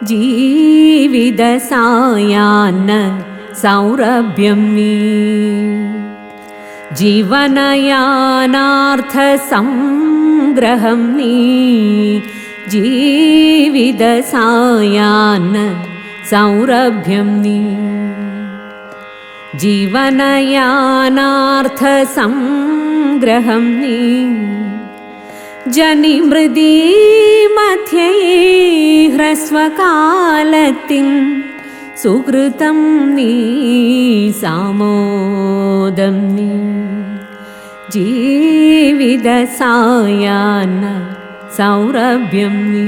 ജീവിതസായാന്ന സൗരഭ്യം നീ ജീവനയാനാർത്ഥ സംഗ്രഹം നീ ജീവിതസായാന്ന സൗരഭ്യം നീ ജീവനയാനാർത്ഥ സംഗ്രഹം നീ ജനിമൃതി മധ്യേ ഹ്രസ്വകാലത്തിൻ സുകൃതം നീ സാമോദം നീ ജീവിതസായാന്ന സൗരഭ്യം നീ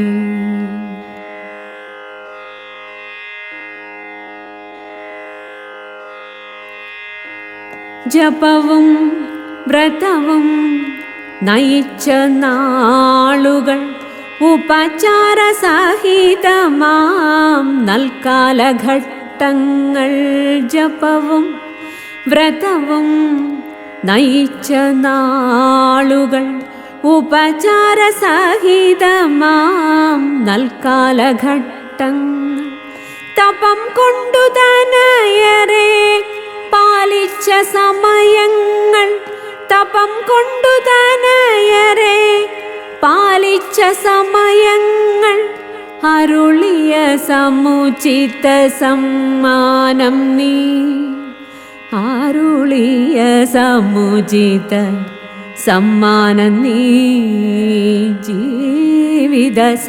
ജപവും വ്രതവും നയിച്ച നാളുകൾ ഉപചാരസഹിതമാം നൽകാലഘട്ടങ്ങൾ ജപവും വ്രതവും നയിച്ച നാളുകൾ ഉപചാരസഹിതമാം നൽകാലഘട്ടങ്ങൾ തപം കൊണ്ടു തനയരെ പാലിച്ച സമയങ്ങൾ തപം കൊണ്ടു തനയരെ പാലിച്ച സമയങ്ങൾ അരുളിയ സമുചിത സമ്മാനം നീ അരുളിയ സമുചിത സമ്മാനം നീ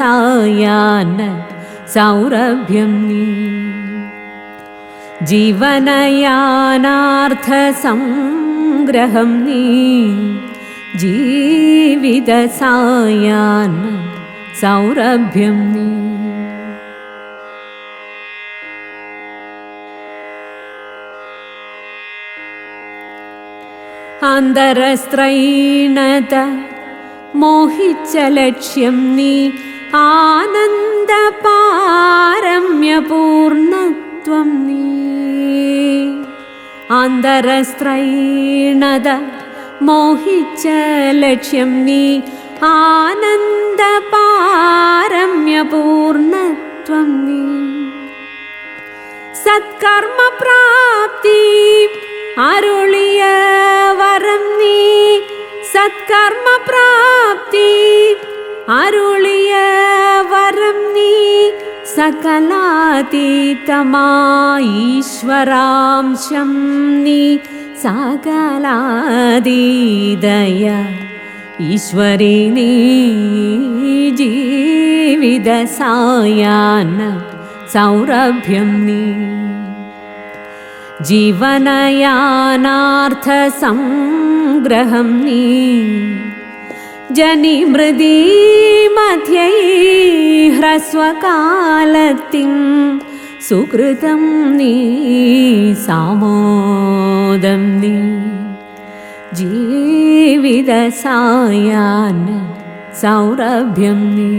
ജീവിതസായാന്ന സൗരഭ്യം നീ ജീവനയാനാർത്ഥ സംഗ്രഹം നീ ജീവിതസായാന്ന സൗരഭ്യം നീ അന്തരസ്ത്രൈണത മോഹിച്ച ലക്ഷ്യം നീ ആനന്ദപാരമ്യപൂർണത്വം നീ അന്തരസ്ത്രൈണത മോഹിച്ച ലക്ഷ്യം നീ ആനന്ദപാരമ്യപൂർണത്വം നീ സത്കർമ്മപ്രാപ്തി അരുളിയ വരം നീ സത്കർമ്മപ്രാപ്തി അരുളിയ വരം നീ സകലാതീതമായീശ്വരാംശം നീ സകലാതീതയ ഈശ്വരി നീ ജീവിതസായാന്ന സൗരഭ്യം നീ ജീവനയാനാർത്ഥ സംഗ്രഹം നീ ജനിമൃതി മധ്യേ ഹ്രസ്വകാലത്തിൻ സുകൃതം നീ സാമോദം നീ ജീവിതസായാന്ന സൗരഭ്യം നീ